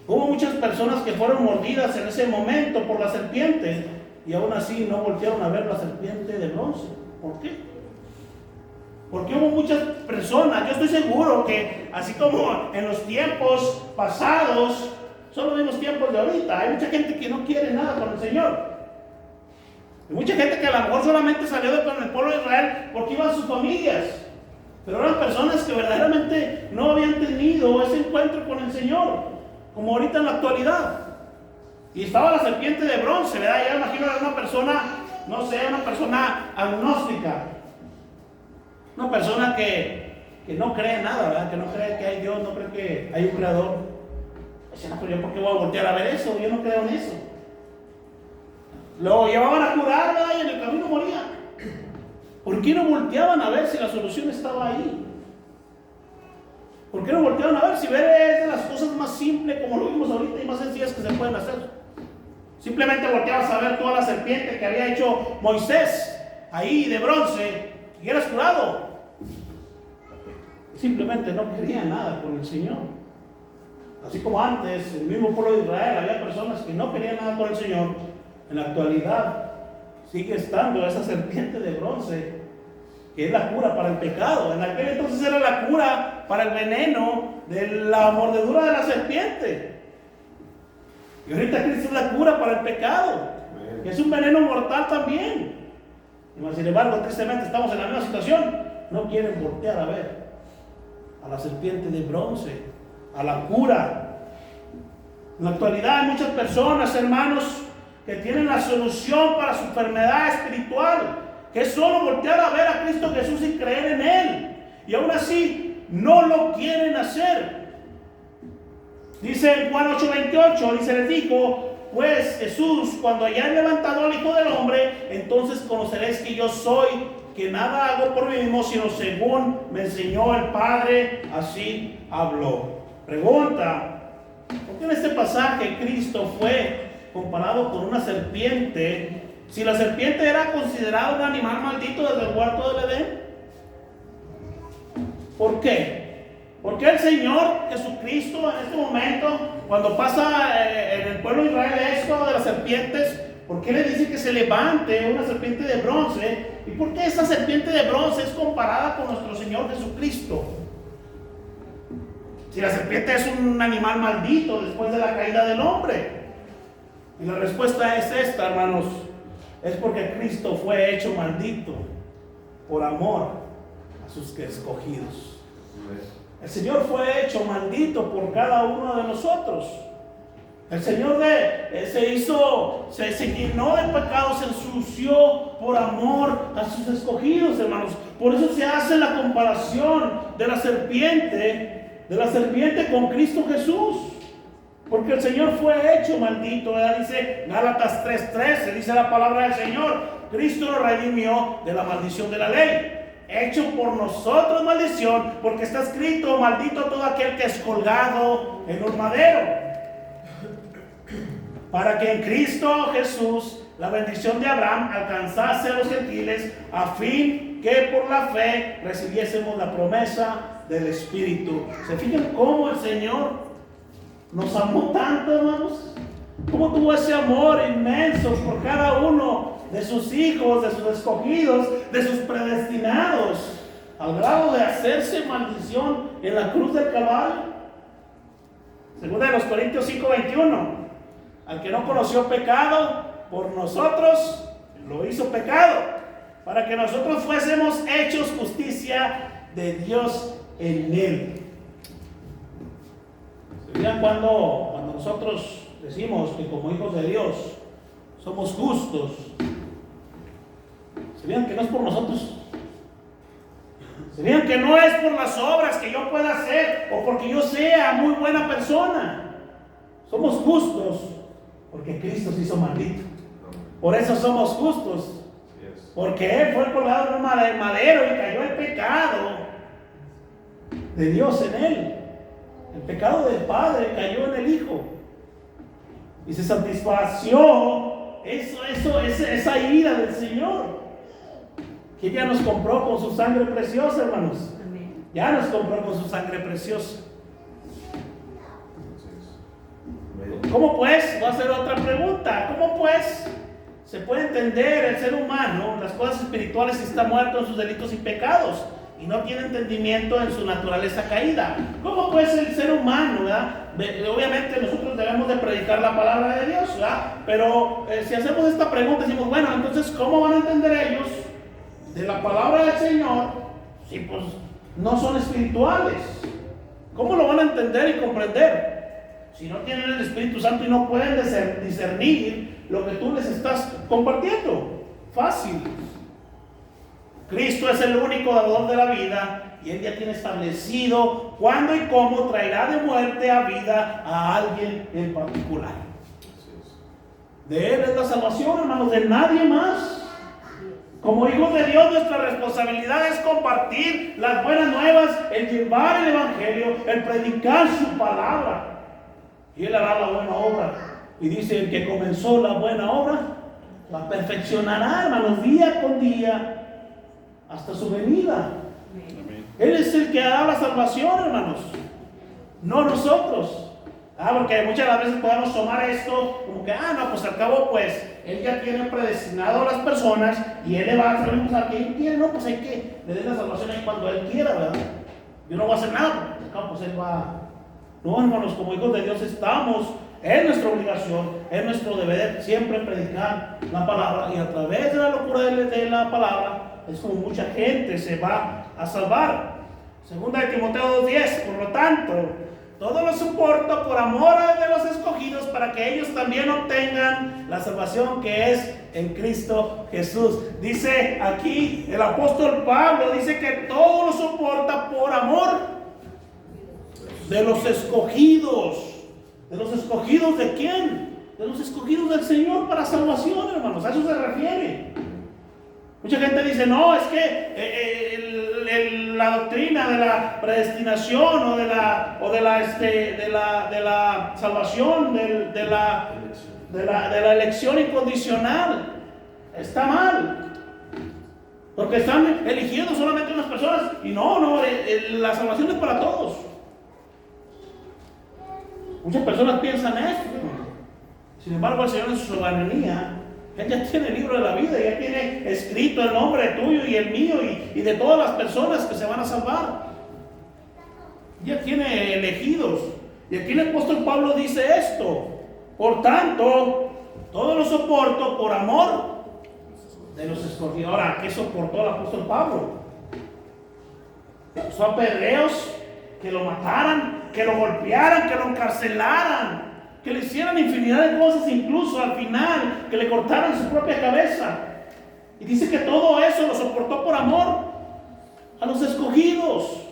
Hubo muchas personas que fueron mordidas en ese momento por la serpiente, y aún así no voltearon a ver la serpiente de bronce. ¿Por qué? Porque hubo muchas personas, yo estoy seguro que así como en los tiempos pasados, son los mismos tiempos de ahorita, hay mucha gente que no quiere nada con el Señor. Hay mucha gente que a lo mejor solamente salió con el pueblo de Israel porque iban sus familias, pero eran personas que verdaderamente no habían tenido ese encuentro con el Señor, como ahorita en la actualidad. Y estaba la serpiente de bronce, ¿verdad? Ya imagino a una persona, no sé, una persona agnóstica, una persona que no cree en nada, ¿verdad? Que no cree que hay Dios, no cree que hay un creador. Dice: no, pero yo, ¿por qué voy a voltear a ver eso? Yo no creo en eso. Lo llevaban a curar, ¿verdad? Y en el camino moría. ¿Por qué no volteaban a ver si la solución estaba ahí? ¿Por qué no volteaban a ver si ver es de las cosas más simples, como lo vimos ahorita, y más sencillas que se pueden hacer? Simplemente volteabas a ver toda la serpiente que había hecho Moisés ahí de bronce y eras curado. Simplemente no querían nada con el Señor. Así como antes, el mismo pueblo de Israel, había personas que no querían nada con el Señor. En la actualidad sigue estando esa serpiente de bronce, que es la cura para el pecado. En aquel entonces era la cura para el veneno de la mordedura de la serpiente. Y ahorita Cristo es la cura para el pecado, que es un veneno mortal también. Y sin embargo, tristemente estamos en la misma situación. No quieren voltear a ver a la serpiente de bronce, a la cura. En la actualidad hay muchas personas, hermanos, que tienen la solución para su enfermedad espiritual, que es solo voltear a ver a Cristo Jesús y creer en Él. Y aún así no lo quieren hacer. Dice en Juan 8:28, dice: les dijo pues Jesús: cuando hayáis levantado al Hijo del Hombre, entonces conoceréis que yo soy, que nada hago por mí mismo, sino según me enseñó el Padre, así habló. Pregunta: ¿por qué en este pasaje Cristo fue comparado con una serpiente, si la serpiente era considerada un animal maldito desde el huerto del Edén? ¿Por qué? Porque el Señor Jesucristo en este momento, cuando pasa en el pueblo de Israel esto de las serpientes, ¿por qué le dice que se levante una serpiente de bronce? ¿Y por qué esta serpiente de bronce es comparada con nuestro Señor Jesucristo? Si la serpiente es un animal maldito después de la caída del hombre. Y la respuesta es esta, hermanos: es porque Cristo fue hecho maldito por amor a sus escogidos. El Señor fue hecho maldito por cada uno de nosotros. El Señor se llenó de pecados, se ensució por amor a sus escogidos, hermanos. Por eso se hace la comparación de la serpiente con Cristo Jesús. Porque el Señor fue hecho maldito, ¿verdad? Dice Gálatas 3:13, dice la palabra del Señor: Cristo nos redimió de la maldición de la ley, hecho por nosotros maldición, porque está escrito: maldito todo aquel que es colgado en un madero. Para que en Cristo Jesús la bendición de Abraham alcanzase a los gentiles, a fin que por la fe recibiésemos la promesa del Espíritu. ¿Se fijan cómo el Señor nos amó tanto, hermanos? ¿Cómo tuvo ese amor inmenso por cada uno de sus hijos, de sus escogidos, de sus predestinados, al grado de hacerse maldición en la cruz del Calvario? Segunda de los Corintios 5:21. Al que no conoció pecado, por nosotros lo hizo pecado, para que nosotros fuésemos hechos justicia de Dios en él. ¿Se fijan cuando nosotros decimos que como hijos de Dios somos justos? ¿Se fijan que no es por nosotros? ¿Se fijan que no es por las obras que yo pueda hacer o porque yo sea muy buena persona? Somos justos porque Cristo se hizo maldito. Por eso somos justos. Porque Él fue colgado en un madero y cayó el pecado de Dios en Él. El pecado del Padre cayó en el Hijo. Y se satisfació esa ira del Señor, que ya nos compró con su sangre preciosa, hermanos. Ya nos compró con su sangre preciosa. ¿Cómo pues? Voy a hacer otra pregunta. ¿Cómo pues se puede entender el ser humano las cosas espirituales si está muerto en sus delitos y pecados y no tiene entendimiento en su naturaleza caída? ¿Cómo pues el ser humano, ¿verdad? Obviamente nosotros debemos de predicar la palabra de Dios, ¿verdad? Pero si hacemos esta pregunta, decimos, bueno, entonces ¿cómo van a entender ellos de la palabra del Señor si pues no son espirituales? ¿Cómo lo van a entender y comprender si no tienen el Espíritu Santo y no pueden discernir lo que tú les estás compartiendo? Fácil. Cristo es el único dador de la vida y Él ya tiene establecido cuándo y cómo traerá de muerte a vida a alguien en particular. De Él es la salvación, hermanos, de nadie más. Como hijos de Dios, nuestra responsabilidad es compartir las buenas nuevas, el llevar el Evangelio, el predicar su palabra. Y Él hará la buena obra. Y dice: el que comenzó la buena obra la perfeccionará, hermanos, día con día hasta su venida. Amén. Él es el que hará la salvación, hermanos, no nosotros. Porque muchas de las veces podemos tomar esto como que, no, pues al cabo, pues Él ya tiene predestinado a las personas y Él le va a hacer a quien quiere. No, pues hay que le dé la salvación ahí cuando Él quiera, ¿verdad? Yo no voy a hacer nada, porque al cabo, pues Él va. No, hermanos, como hijos de Dios estamos, es nuestra obligación, es nuestro deber siempre predicar la palabra, y a través de la locura de la palabra es como mucha gente se va a salvar. Segunda de Timoteo 2:10, por lo tanto, todo lo soporto por amor de los escogidos, para que ellos también obtengan la salvación que es en Cristo Jesús. Dice aquí el apóstol Pablo, dice que todo lo soporta por amor de los escogidos. ¿De los escogidos de quién? De los escogidos del Señor para salvación, hermanos. A eso se refiere. Mucha gente dice, no, es que la doctrina de la predestinación o de la salvación, de la elección incondicional está mal, porque están eligiendo solamente unas personas. Y no, la salvación es para todos. Muchas personas piensan esto. Sin embargo, el Señor en su soberanía, Él ya tiene el libro de la vida, ya tiene escrito el nombre tuyo y el mío y de todas las personas que se van a salvar. Ya tiene elegidos. Y aquí el apóstol Pablo dice esto: por tanto, todo lo soporto por amor de los escogidos. Ahora, ¿qué soportó el apóstol Pablo? Pasó apedreos, que lo mataran, que lo golpearan, que lo encarcelaran, que le hicieran infinidad de cosas, incluso al final, que le cortaran su propia cabeza. Y dice que todo eso lo soportó por amor a los escogidos.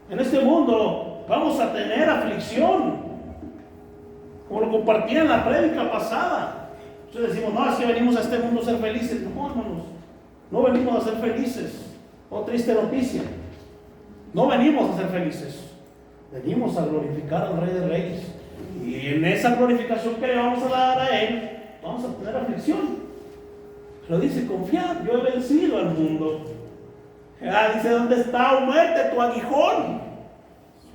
En este mundo vamos a tener aflicción, como lo compartía en la prédica pasada. Entonces decimos, no, es que venimos a este mundo a ser felices. No, hermanos, no venimos a ser felices. Oh, triste noticia. No venimos a ser felices. Venimos a glorificar al Rey de Reyes. Y en esa glorificación que le vamos a dar a Él, vamos a tener aflicción. Pero dice, confiad, yo he vencido al mundo. Dice, ¿dónde está, oh muerte, tu aguijón?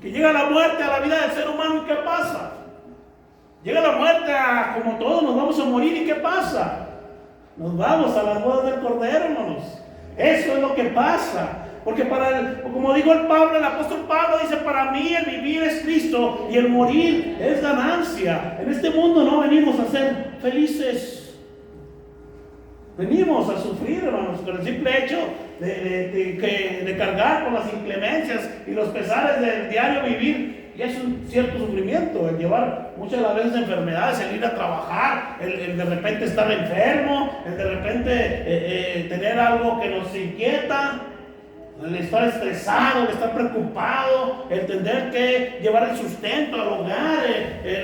Que llega la muerte a la vida del ser humano, ¿y qué pasa? Llega la muerte como todos nos vamos a morir, ¿y qué pasa? Nos vamos a las bodas del Cordero, hermanos. Eso es lo que pasa. Porque como dijo el apóstol Pablo dice, para mí el vivir es Cristo y el morir es ganancia. En este mundo no venimos a ser felices. Venimos a sufrir, hermanos, con el simple hecho de cargar con las inclemencias y los pesares del diario vivir. Y es un cierto sufrimiento el llevar muchas de las veces enfermedades, el ir a trabajar, el de repente estar enfermo, el de repente tener algo que nos inquieta, el estar estresado, el estar preocupado, el tener que llevar el sustento al hogar,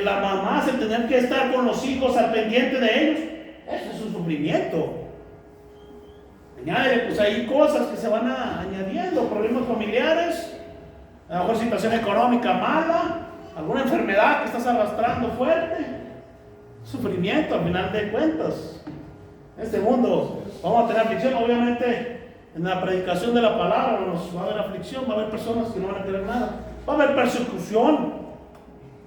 la mamá, el tener que estar con los hijos al pendiente de ellos. Eso es un sufrimiento. Añade, pues hay cosas que se van añadiendo, problemas familiares, a lo mejor situación económica mala, alguna enfermedad que estás arrastrando fuerte, sufrimiento al final de cuentas. En este mundo vamos a tener aflicción, obviamente en la predicación de la palabra va a haber aflicción, va a haber personas que no van a querer nada, va a haber persecución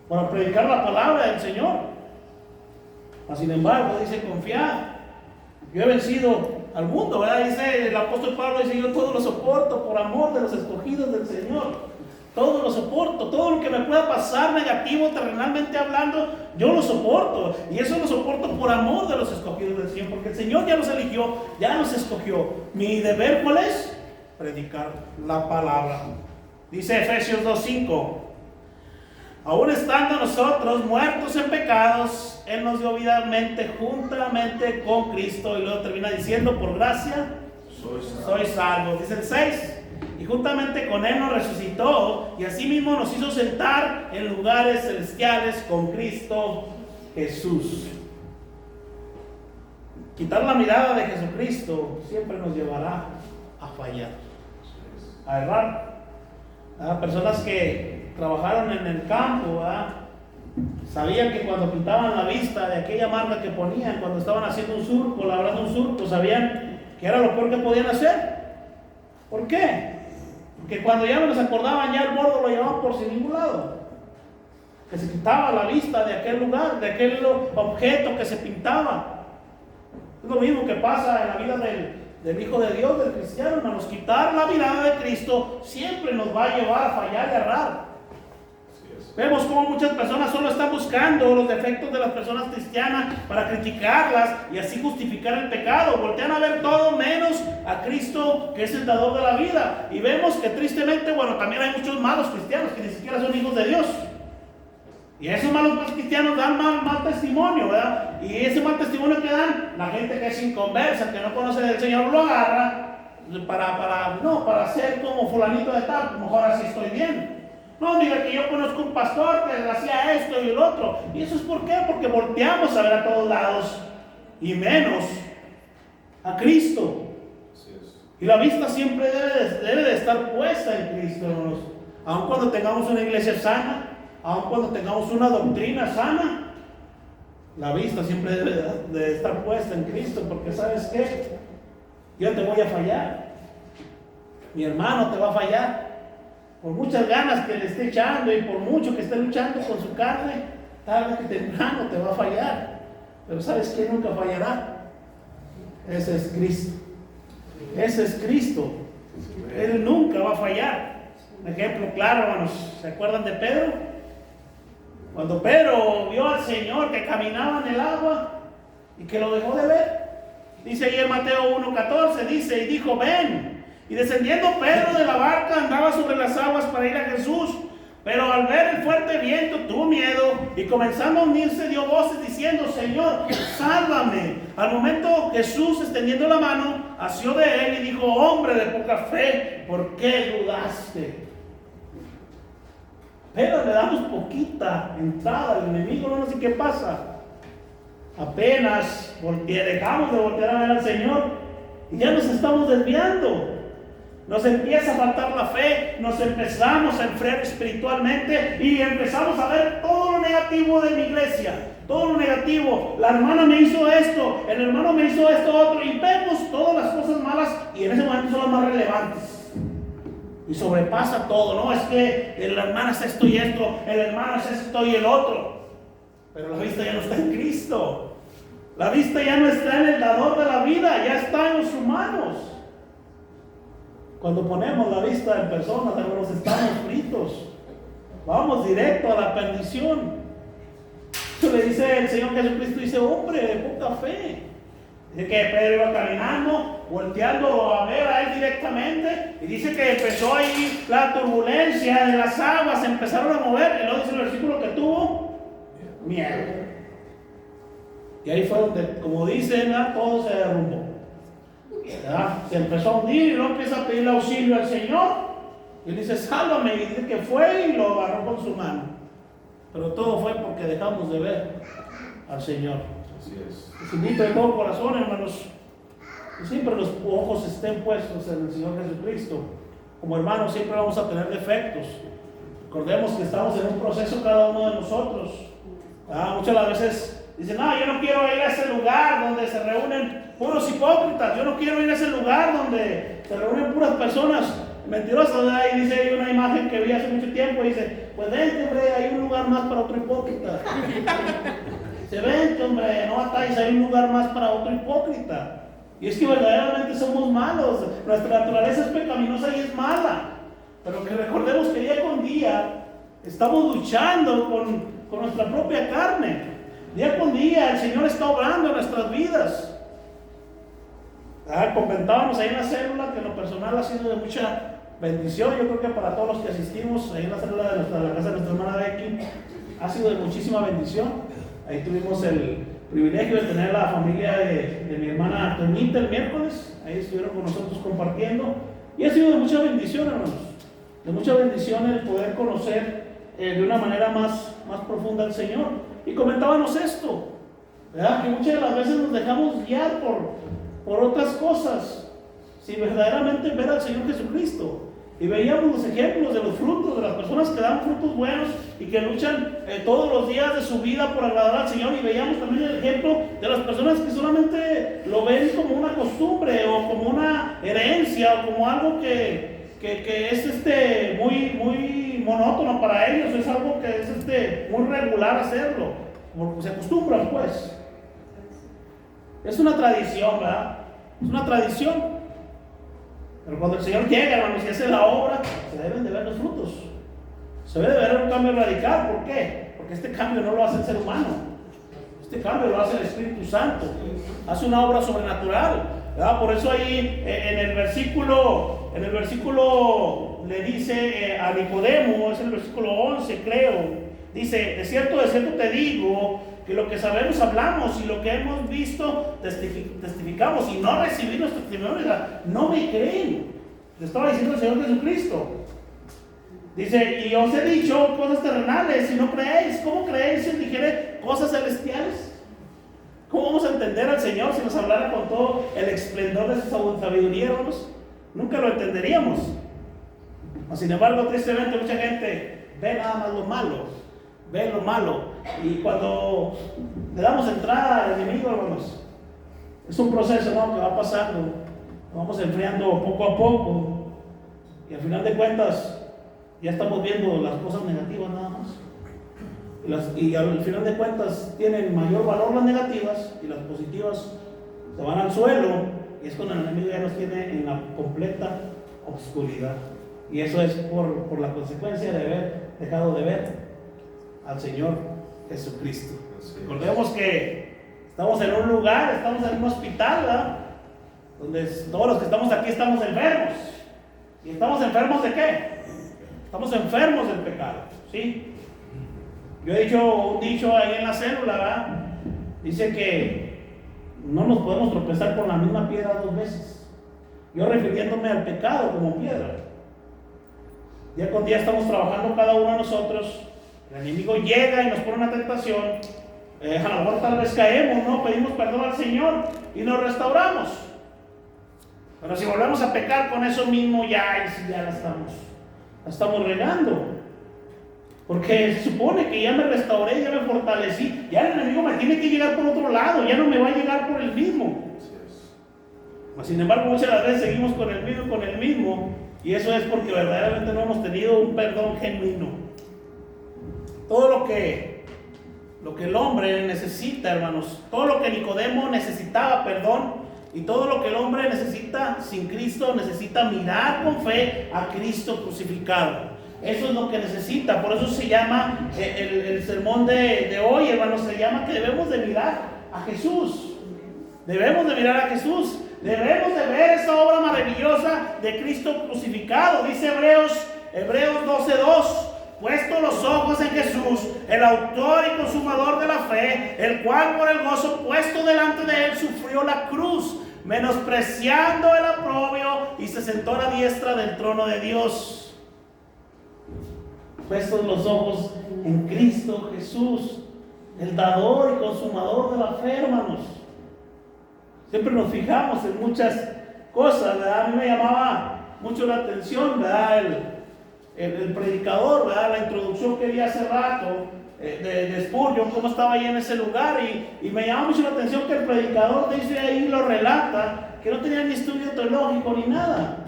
para predicar la palabra del Señor. Mas, sin embargo, dice, confiad, yo he vencido al mundo, ¿verdad? Dice el apóstol Pablo, dice, yo todo lo soporto por amor de los escogidos del Señor. Todo lo soporto, todo lo que me pueda pasar negativo, terrenalmente hablando, yo lo soporto. Y eso lo soporto por amor de los escogidos del Señor, porque el Señor ya los eligió, ya los escogió. Mi deber, ¿cuál es? Predicar la palabra. Dice Efesios 2:5, aún estando nosotros muertos en pecados, Él nos dio vida juntamente con Cristo. Y luego termina diciendo, por gracia sois salvos. Dice el 6, y juntamente con Él nos resucitó y asimismo nos hizo sentar en lugares celestiales con Cristo Jesús. Quitar la mirada de Jesucristo siempre nos llevará a fallar, a errar. Personas que trabajaron en el campo, sabían que cuando pintaban la vista de aquella marca que ponían, cuando estaban haciendo un surco, labrando un surco, sabían que era lo peor que podían hacer. ¿Por qué? Porque cuando ya no les acordaban, ya el bordo lo llevaban por sin ningún lado. Que se quitaba la vista de aquel lugar, de aquel objeto que se pintaba. Es lo mismo que pasa en la vida del Hijo de Dios, del cristiano, hermanos. Quitar la mirada de Cristo siempre nos va a llevar a fallar y a errar. Vemos cómo muchas personas solo están buscando los defectos de las personas cristianas para criticarlas y así justificar el pecado. Voltean a ver todo menos a Cristo, que es el dador de la vida. Y vemos que tristemente, también hay muchos malos cristianos que ni siquiera son hijos de Dios. Y esos malos cristianos dan mal testimonio, ¿verdad? Y ese mal testimonio que dan, la gente que es inconversa, que no conoce del Señor, lo agarra para ser como fulanito de tal, mejor así estoy bien. No, diga que yo conozco un pastor que hacía esto y el otro. ¿Y eso es por qué? Porque volteamos a ver a todos lados y menos a Cristo. Y la vista siempre debe de estar puesta en Cristo, hermanos. Aun cuando tengamos una iglesia sana, aun cuando tengamos una doctrina sana, la vista siempre debe de estar puesta en Cristo, porque ¿sabes qué? Yo te voy a fallar. Mi hermano te va a fallar. Por muchas ganas que le esté echando y por mucho que esté luchando con su carne, tarde que temprano te va a fallar. Pero ¿sabes quién nunca fallará? Ese es Cristo. Ese es Cristo. Él nunca va a fallar. Un ejemplo claro, hermanos. ¿Se acuerdan de Pedro? Cuando Pedro vio al Señor que caminaba en el agua y que lo dejó de ver. Dice ahí en Mateo 1:14, dice, y dijo, ven. Y descendiendo Pedro de la barca, andaba sobre las aguas para ir a Jesús. Pero al ver el fuerte viento tuvo miedo y comenzando a hundirse dio voces diciendo: Señor, sálvame. Al momento Jesús, extendiendo la mano, asió de él y dijo: hombre de poca fe, ¿por qué dudaste? Pero le damos poquita entrada al enemigo, no sé qué pasa. Apenas dejamos de voltear a ver al Señor y ya nos estamos desviando. Nos empieza a faltar la fe, nos empezamos a enfriar espiritualmente y empezamos a ver todo lo negativo de mi iglesia, todo lo negativo. La hermana me hizo esto, el hermano me hizo esto otro, y vemos todas las cosas malas y en ese momento son las más relevantes. Y sobrepasa todo, ¿no? Es que el hermano es esto y esto, el hermano es esto y el otro. Pero la vista ya no está en Cristo. La vista ya no está en el dador de la vida, ya está en los humanos. Cuando ponemos la vista en personas, hermanos, estamos fritos. Vamos directo a la perdición. Eso le dice el Señor Jesucristo, dice: hombre de poca fe. Dice que Pedro iba caminando, volteando a ver a él directamente, y dice que empezó ahí la turbulencia de las aguas, se empezaron a mover, y luego dice el versículo que tuvo miedo. Y ahí fue donde, como dicen, todo se derrumbó. ¿Verdad? Se empezó a hundir y luego empieza a pedirle auxilio al Señor, y él dice: sálvame, y dice que fue y lo agarró con su mano. Pero todo fue porque dejamos de ver al Señor. Así es. Les invito de todo corazón, hermanos, que siempre los ojos estén puestos en el Señor Jesucristo. Como hermanos siempre vamos a tener defectos. Recordemos que estamos en un proceso cada uno de nosotros. Muchas de las veces dicen: no, yo no quiero ir a ese lugar donde se reúnen puros hipócritas, yo no quiero ir a ese lugar donde se reúnen puras personas mentirosas. Y dice ahí una imagen que vi hace mucho tiempo y dice: pues vente, hombre, hay un lugar más para otro hipócrita. Dice: vente, hombre, no batalles, hay un lugar más para otro hipócrita. Y es que verdaderamente somos malos, nuestra naturaleza es pecaminosa y es mala. Pero que recordemos que día con día estamos luchando con nuestra propia carne. Día con día el Señor está obrando en nuestras vidas. Comentábamos ahí en la célula que en lo personal ha sido de mucha bendición. Yo creo que para todos los que asistimos ahí en la célula de la casa de nuestra hermana Becky, ha sido de muchísima bendición. Ahí tuvimos el privilegio de tener la familia de mi hermana Tonita el miércoles. Ahí estuvieron con nosotros compartiendo y ha sido de mucha bendición, hermanos, de mucha bendición el poder conocer de una manera más profunda al Señor. Y comentábamos esto, ¿verdad? Que muchas de las veces nos dejamos guiar por otras cosas, sin verdaderamente ver al Señor Jesucristo. Y veíamos los ejemplos de los frutos, de las personas que dan frutos buenos y que luchan todos los días de su vida por agradar al Señor. Y veíamos también el ejemplo de las personas que solamente lo ven como una costumbre o como una herencia o como algo que es muy monótono para ellos. Es algo que es muy regular hacerlo, porque se acostumbran, pues. Es una tradición, ¿verdad? Es una tradición. Pero cuando el Señor llega, hermanos, y hace la obra, se deben de ver los frutos. Se debe de ver un cambio radical. ¿Por qué? Porque este cambio no lo hace el ser humano. Este cambio lo hace el Espíritu Santo. Hace una obra sobrenatural, ¿verdad? Por eso ahí en el versículo le dice a Nicodemo, es el versículo 11, creo. Dice: de cierto te digo, que lo que sabemos hablamos y lo que hemos visto testificamos, y no recibí nuestro testimonio. No me creen. Le estaba diciendo el Señor Jesucristo. Dice: y os he dicho cosas terrenales y no creéis. ¿Cómo creéis si os dijere cosas celestiales? ¿Cómo vamos a entender al Señor si nos hablara con todo el esplendor de su sabiduría, hermanos? Nunca lo entenderíamos. Sin embargo, tristemente mucha gente ve nada más lo malo. Ve lo malo, y cuando le damos entrada al enemigo, hermanos, es un proceso, ¿no?, que va pasando, lo vamos enfriando poco a poco, y al final de cuentas ya estamos viendo las cosas negativas nada más, y al final de cuentas tienen mayor valor las negativas, y las positivas se van al suelo, y es cuando el enemigo ya nos tiene en la completa oscuridad, y eso es por la consecuencia de haber dejado de ver al Señor Jesucristo. Recordemos que estamos en un lugar, estamos en un hospital, ¿verdad?, donde todos los que estamos aquí estamos enfermos. ¿Y estamos enfermos de qué? Estamos enfermos del pecado, ¿sí? Yo he dicho un dicho ahí en la célula, ¿verdad? Dice que no nos podemos tropezar con la misma piedra 2 veces. Yo refiriéndome al pecado como piedra. Día con día estamos trabajando cada uno de nosotros. El enemigo llega y nos pone una tentación. A lo mejor tal vez caemos, ¿no? Pedimos perdón al Señor y nos restauramos. Pero si volvemos a pecar con eso mismo, ya la estamos regando. Porque se supone que ya me restauré, ya me fortalecí. Ya el enemigo me tiene que llegar por otro lado, ya no me va a llegar por el mismo. Sin embargo, muchas de las veces seguimos con el mismo. Y eso es porque verdaderamente no hemos tenido un perdón genuino. Todo lo que el hombre necesita, hermanos, todo lo que Nicodemo necesitaba, perdón, y todo lo que el hombre necesita sin Cristo, necesita mirar con fe a Cristo crucificado. Eso es lo que necesita. Por eso se llama el sermón de hoy, hermanos, se llama que debemos de mirar a Jesús. Debemos de mirar a Jesús. Debemos de ver esa obra maravillosa de Cristo crucificado. Dice Hebreos 12:2. Puesto los ojos en Jesús, el autor y consumador de la fe, el cual por el gozo puesto delante de él sufrió la cruz, menospreciando el oprobio, y se sentó a la diestra del trono de Dios. Puestos los ojos en Cristo Jesús, el dador y consumador de la fe, hermanos. Siempre nos fijamos en muchas cosas, ¿verdad? A mí me llamaba mucho la atención, ¿verdad? El predicador, ¿verdad? La introducción que vi hace rato de Spurgeon, cómo estaba ahí en ese lugar, y me llama mucho la atención que el predicador dice ahí, lo relata, que no tenía ni estudio teológico ni nada.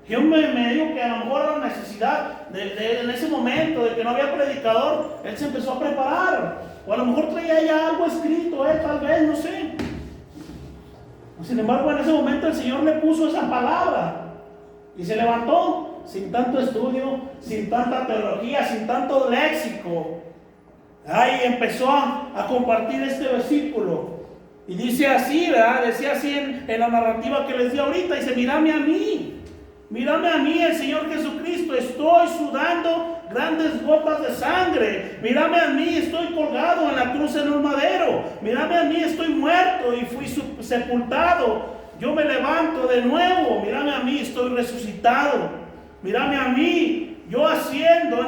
Yo me digo que a lo mejor la necesidad en ese momento de que no había predicador, él se empezó a preparar, o a lo mejor traía ya algo escrito, tal vez, no sé. Sin embargo, en ese momento el Señor le puso esa palabra y se levantó sin tanto estudio, sin tanta teología, sin tanto léxico. Ahí empezó a compartir este versículo. Y dice así, ¿verdad? Decía así en la narrativa que les di ahorita. Dice, mírame a mí, el Señor Jesucristo. Estoy sudando grandes gotas de sangre. Mírame a mí, estoy colgado en la cruz en un madero. Mírame a mí, estoy muerto y fui sepultado. Yo me levanto de nuevo. Mírame a mí, estoy resucitado. Mírame a mí, yo asciendo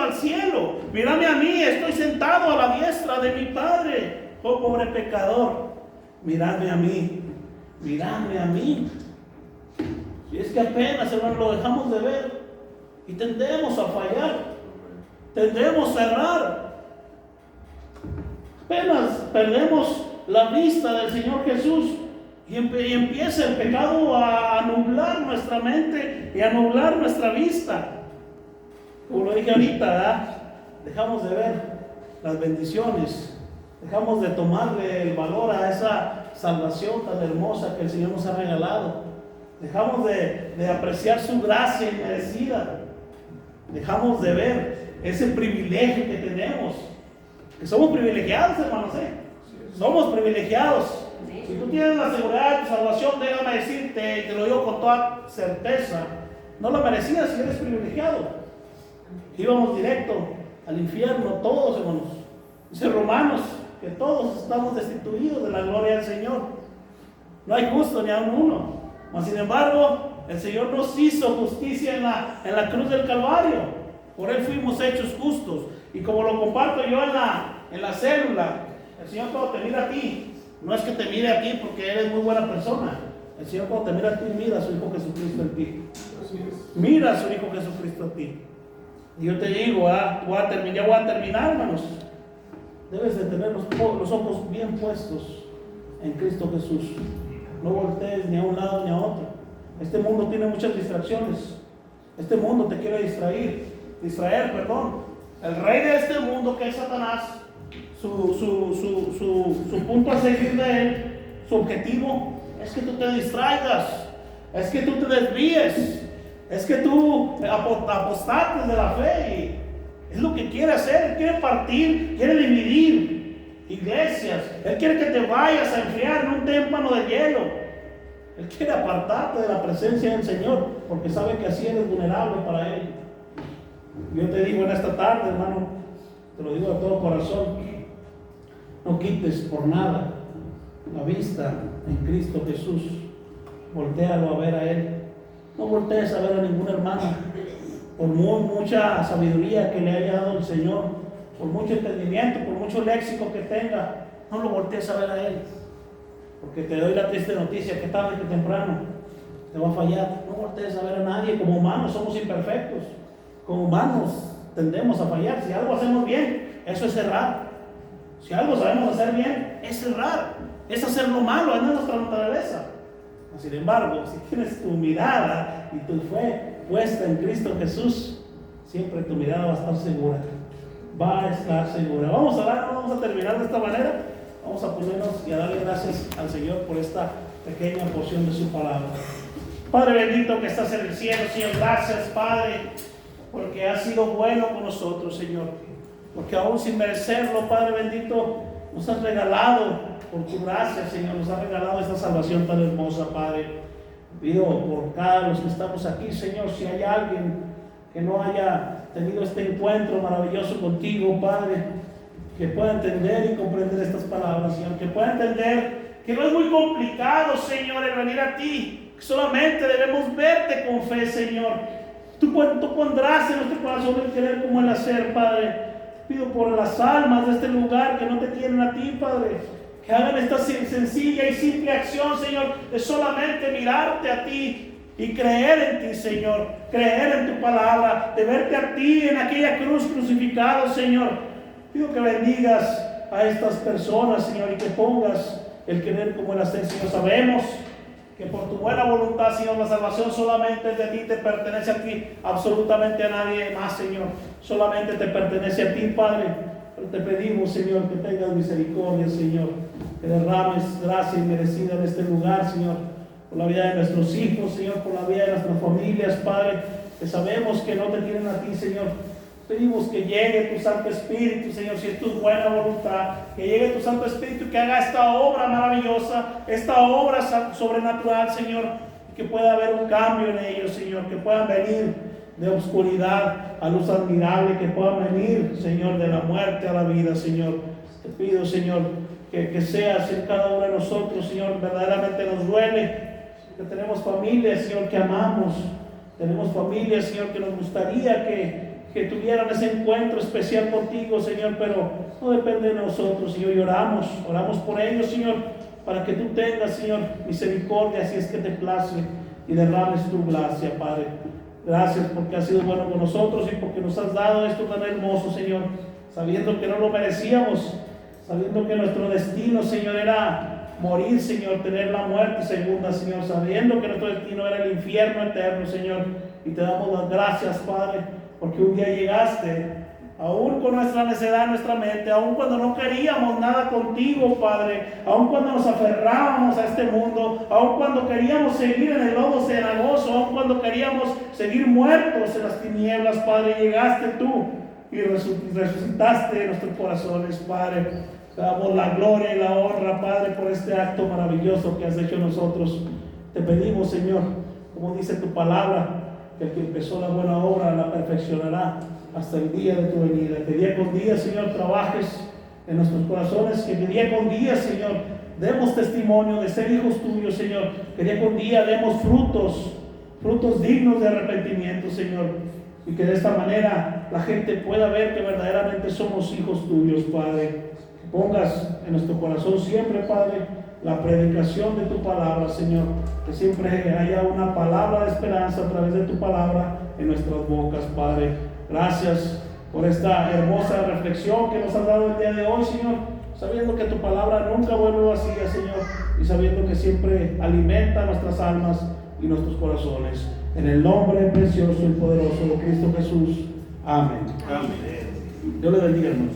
al cielo. Mírame a mí, estoy sentado a la diestra de mi Padre. Oh, pobre pecador, mírame a mí. Y es que apenas, hermano, lo dejamos de ver y tendemos a fallar, tendemos a errar. Apenas perdemos la vista del Señor Jesús. Y empieza el pecado a nublar nuestra mente y a nublar nuestra vista. Como lo dije ahorita, ¿verdad? Dejamos de ver las bendiciones, dejamos de tomarle el valor a esa salvación tan hermosa que el Señor nos ha regalado. Dejamos de apreciar su gracia inmerecida. Dejamos de ver ese privilegio que tenemos. Que somos privilegiados, hermanos, Somos privilegiados. Si tú tienes la seguridad de tu salvación, déjame decirte, y te lo digo con toda certeza, no lo merecías si eres privilegiado. Íbamos directo al infierno, todos, hermanos. Dice Romanos que todos estamos destituidos de la gloria del Señor. No hay justo ni aun uno. Mas sin embargo, el Señor nos hizo justicia en la cruz del Calvario. Por Él fuimos hechos justos. Y como lo comparto yo en la célula, el Señor cuando te mira a ti, no es que te mire a ti porque eres muy buena persona. El Señor cuando te mira a ti, mira a su Hijo Jesucristo en ti. Mira a su Hijo Jesucristo en ti. Y yo te digo, ya voy a terminar, hermanos. Debes de tener los ojos bien puestos en Cristo Jesús. No voltees ni a un lado ni a otro. Este mundo tiene muchas distracciones. Este mundo te quiere distraer. El rey de este mundo, que es Satanás, su punto a seguir de él, su objetivo, es que tú te distraigas, es que tú te desvíes, es que tú apostates de la fe. Y es lo que quiere hacer. Él quiere partir, quiere dividir iglesias. Él quiere que te vayas a enfriar en un témpano de hielo. Él quiere apartarte de la presencia del Señor, porque sabe que así eres vulnerable para Él. Yo te digo en esta tarde, hermano, te lo digo de todo corazón, no quites por nada la vista en Cristo Jesús. Voltéalo a ver a Él. No voltees a ver a ningún hermano, por mucha sabiduría que le haya dado el Señor, por mucho entendimiento, por mucho léxico que tenga, no lo voltees a ver a Él, porque te doy la triste noticia que tarde que temprano te va a fallar. No voltees a ver a nadie. Como humanos somos imperfectos, como humanos tendemos a fallar. Si algo hacemos bien, eso es errar. Si algo sabemos hacer bien, es errar, es hacer lo malo, es nuestra naturaleza. Sin embargo, si tienes tu mirada y tu fe puesta en Cristo Jesús, siempre tu mirada va a estar segura, va a estar segura. Vamos a orar, vamos a terminar de esta manera. Vamos a ponernos y a darle gracias al Señor por esta pequeña porción de su palabra. Padre bendito que estás en el cielo, Señor, gracias, Padre, porque has sido bueno con nosotros, Señor, porque aún sin merecerlo, Padre bendito, nos has regalado por tu gracia, Señor, nos has regalado esta salvación tan hermosa, Padre. Pido por cada los que estamos aquí, Señor, si hay alguien que no haya tenido este encuentro maravilloso contigo, Padre, que pueda entender y comprender estas palabras, Señor, que pueda entender que no es muy complicado, Señor, el venir a ti, que solamente debemos verte con fe, Señor. Tú pondrás en nuestro corazón el querer como el hacer, Padre. Pido por las almas de este lugar que no te tienen a ti, Padre, que hagan esta sencilla y simple acción, Señor, de solamente mirarte a ti y creer en ti, Señor, creer en tu palabra, de verte a ti en aquella cruz crucificado, Señor. Pido que bendigas a estas personas, Señor, y que pongas el querer como el hacer, Señor. Sabemos que por tu buena voluntad, Señor, la salvación solamente es de ti, te pertenece a ti, absolutamente a nadie más, Señor. Solamente te pertenece a ti, Padre. Pero te pedimos, Señor, que tengas misericordia, Señor, que derrames gracia inmerecida en este lugar, Señor, por la vida de nuestros hijos, Señor, por la vida de nuestras familias, Padre, que sabemos que no te tienen a ti, Señor. Pedimos que llegue tu Santo Espíritu, Señor, si es tu buena voluntad, que llegue tu Santo Espíritu, que haga esta obra maravillosa, esta obra sobrenatural, Señor, y que pueda haber un cambio en ellos, Señor, que puedan venir de oscuridad a luz admirable, que puedan venir, Señor, de la muerte a la vida, Señor. Te pido, Señor, que seas en cada uno de nosotros, Señor, verdaderamente nos duele, que tenemos familias, Señor, que amamos, tenemos familias, Señor, que nos gustaría que tuvieran ese encuentro especial contigo, Señor, pero no depende de nosotros, Señor, y oramos por ellos, Señor, para que tú tengas, Señor, misericordia, si es que te place, y derrames tu gracia, Padre. Gracias porque has sido bueno con nosotros y porque nos has dado esto tan hermoso, Señor, sabiendo que no lo merecíamos, sabiendo que nuestro destino, Señor, era morir, Señor, tener la muerte segunda, Señor, sabiendo que nuestro destino era el infierno eterno, Señor, y te damos las gracias, Padre, porque un día llegaste, aún con nuestra necedad en nuestra mente, aún cuando no queríamos nada contigo, Padre, aún cuando nos aferrábamos a este mundo, aún cuando queríamos seguir en el lodo cenagoso, aún cuando queríamos seguir muertos en las tinieblas, Padre, llegaste tú y resucitaste en nuestros corazones, Padre. Te damos la gloria y la honra, Padre, por este acto maravilloso que has hecho en nosotros. Te pedimos, Señor, como dice tu palabra, que el que empezó la buena obra la perfeccionará hasta el día de tu venida. Que día con día, Señor, trabajes en nuestros corazones, que día con día, Señor, demos testimonio de ser hijos tuyos, Señor, que día con día demos frutos dignos de arrepentimiento, Señor, y que de esta manera la gente pueda ver que verdaderamente somos hijos tuyos, Padre. Que pongas en nuestro corazón siempre, Padre, la predicación de tu palabra, Señor, que siempre haya una palabra de esperanza a través de tu palabra en nuestras bocas, Padre. Gracias por esta hermosa reflexión que nos has dado el día de hoy, Señor, sabiendo que tu palabra nunca vuelve vacía, Señor, y sabiendo que siempre alimenta nuestras almas y nuestros corazones. En el nombre precioso y poderoso de Cristo Jesús. Amén. Amén. Dios le bendiga, hermanos.